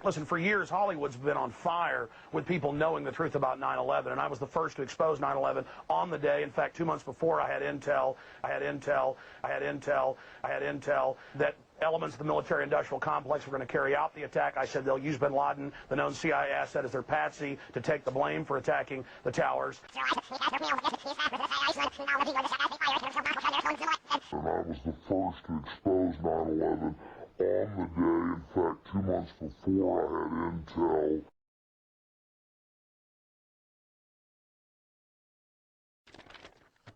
Listen, for years, Hollywood's been on fire with people knowing the truth about 9/11, and I was the first to expose 9/11 on the day. In fact, 2 months before, I had intel that elements of the military-industrial complex were going to carry out the attack. I said they'll use bin Laden, the known CIA asset, as their patsy to take the blame for attacking the towers. And I was the first to expose 9/11 on the day. In fact, 2 months before, I had intel.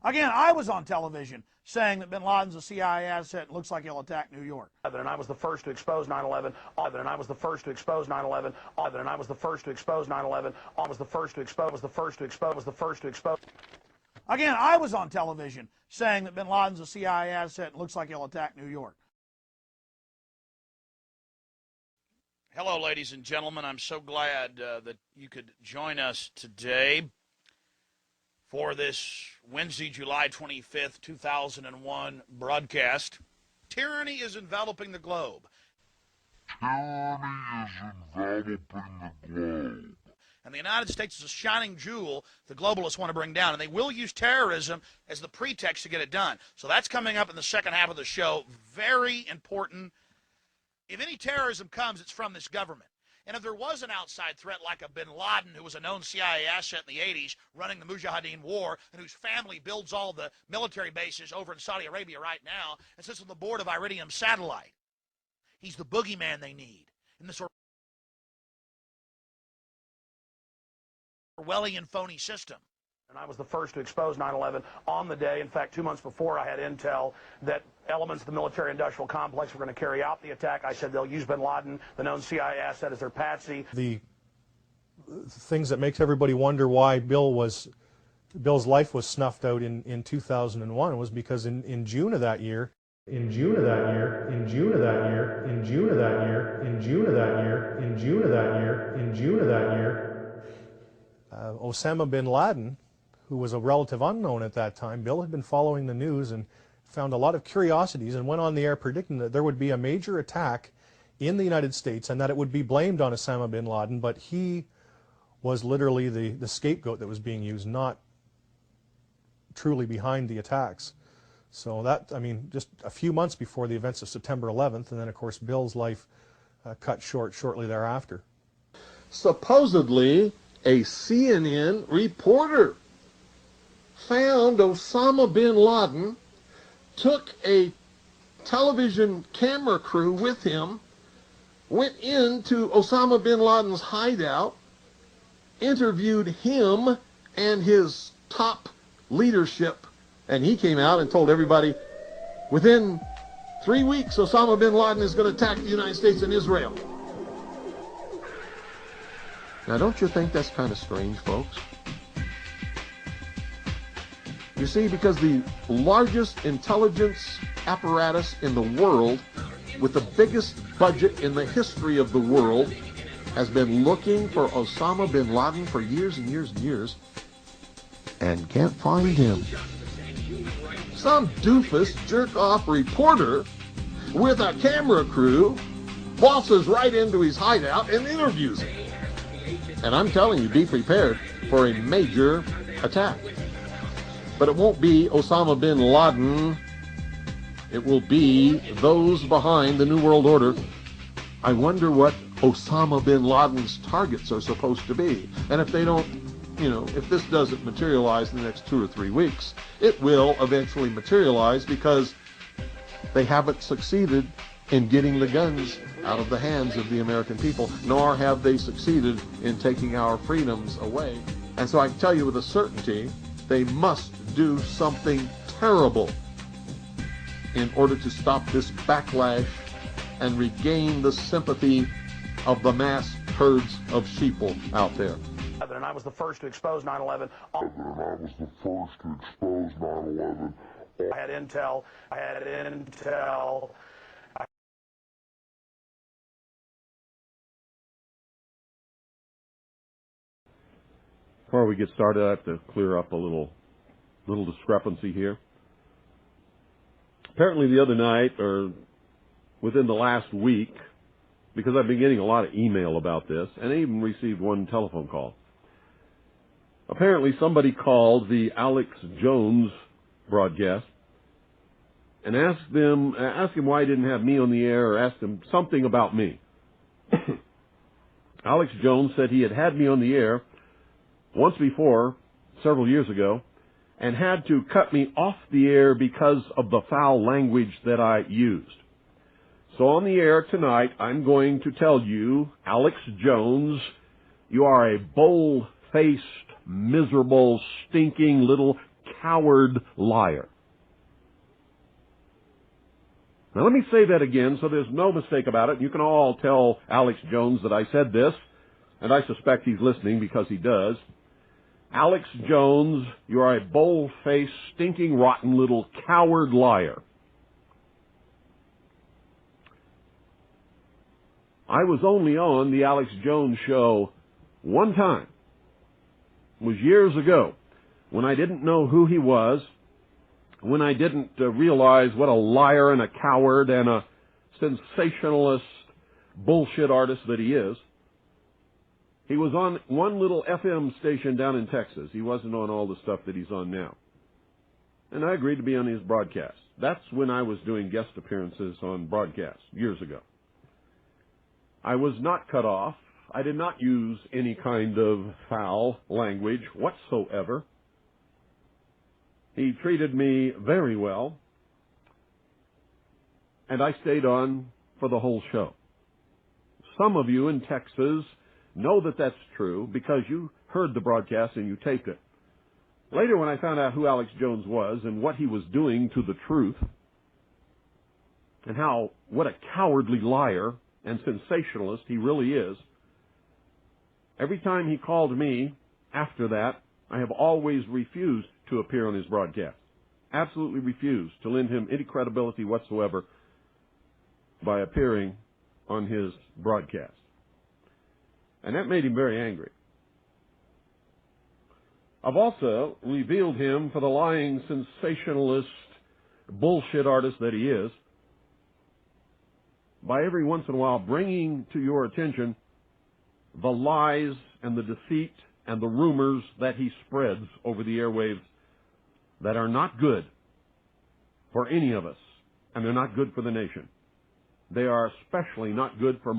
Again, I was on television saying that bin Laden's a CIA asset and looks like he'll attack New York. And I was the first to expose 9/11. And I was the first to expose 9/11. And I was the first to expose 9/11. I was the first to expose. Again, I was on television saying that bin Laden's a CIA asset and looks like he'll attack New York. Hello, ladies and gentlemen. I'm so glad that you could join us today for this Wednesday, July 25th, 2001 broadcast. Tyranny is enveloping the globe. Tyranny is enveloping the globe. And the United States is a shining jewel the globalists want to bring down. And they will use terrorism as the pretext to get it done. So that's coming up in the second half of the show. Very important. If any terrorism comes, it's from this government. And if there was an outside threat like a bin Laden, who was a known CIA asset in the 80s, running the Mujahideen war, and whose family builds all the military bases over in Saudi Arabia right now, and sits on the board of Iridium Satellite, he's the boogeyman they need in this Orwellian phony system. And I was the first to expose 9/11 on the day. In fact, 2 months before, I had intel that elements of the military-industrial complex were going to carry out the attack. I said they'll use bin Laden, the known CIA asset, as their patsy. The things that makes everybody wonder why Bill's life was snuffed out in 2001 was because in June of that year, Osama bin Laden, who was a relative unknown at that time, Bill had been following the news and found a lot of curiosities and went on the air predicting that there would be a major attack in the United States and that it would be blamed on Osama bin Laden, but he was literally the scapegoat that was being used, not truly behind the attacks. So that, I mean, just a few months before the events of September 11th, and then of course Bill's life cut short shortly thereafter. Supposedly, a CNN reporter found Osama bin Laden, took a television camera crew with him, went into Osama bin Laden's hideout, interviewed him and his top leadership, and he came out and told everybody, within 3 weeks, Osama bin Laden is going to attack the United States and Israel. Now, don't you think that's kind of strange, folks? You see, because the largest intelligence apparatus in the world, with the biggest budget in the history of the world, has been looking for Osama bin Laden for years and years and years, and can't find him. Some doofus jerk-off reporter with a camera crew waltzes right into his hideout and interviews him. And I'm telling you, be prepared for a major attack. But it won't be Osama bin Laden. It will be those behind the New World Order. I wonder what Osama bin Laden's targets are supposed to be. And if they don't, if this doesn't materialize in the next 2 or 3 weeks, it will eventually materialize because they haven't succeeded in getting the guns out of the hands of the American people, nor have they succeeded in taking our freedoms away. And so I can tell you with a certainty, they must do something terrible in order to stop this backlash and regain the sympathy of the mass herds of sheeple out there. And I was the first to expose 9/11. I had intel. Before we get started, I have to clear up a little discrepancy here. Apparently the other night, or within the last week, because I've been getting a lot of email about this, and I even received one telephone call. Apparently somebody called the Alex Jones broadcast and asked him why he didn't have me on the air, or asked him something about me. Alex Jones said he had me on the air once before, several years ago, and had to cut me off the air because of the foul language that I used. So on the air tonight, I'm going to tell you, Alex Jones, you are a bold-faced, miserable, stinking little coward liar. Now let me say that again so there's no mistake about it. You can all tell Alex Jones that I said this, and I suspect he's listening because he does. Alex Jones, you are a bold-faced, stinking, rotten little coward liar. I was only on the Alex Jones show one time. It was years ago, when I didn't know who he was, when I didn't realize what a liar and a coward and a sensationalist bullshit artist that he is. He was on one little FM station down in Texas. He wasn't on all the stuff that he's on now. And I agreed to be on his broadcast. That's when I was doing guest appearances on broadcasts, years ago. I was not cut off. I did not use any kind of foul language whatsoever. He treated me very well, and I stayed on for the whole show. Some of you in Texas know that that's true because you heard the broadcast and you taped it. Later, when I found out who Alex Jones was and what he was doing to the truth, and what a cowardly liar and sensationalist he really is, every time he called me after that, I have always refused to appear on his broadcast. Absolutely refused to lend him any credibility whatsoever by appearing on his broadcast. And that made him very angry. I've also revealed him for the lying, sensationalist, bullshit artist that he is by every once in a while bringing to your attention the lies and the deceit and the rumors that he spreads over the airwaves that are not good for any of us, and they're not good for the nation. They are especially not good for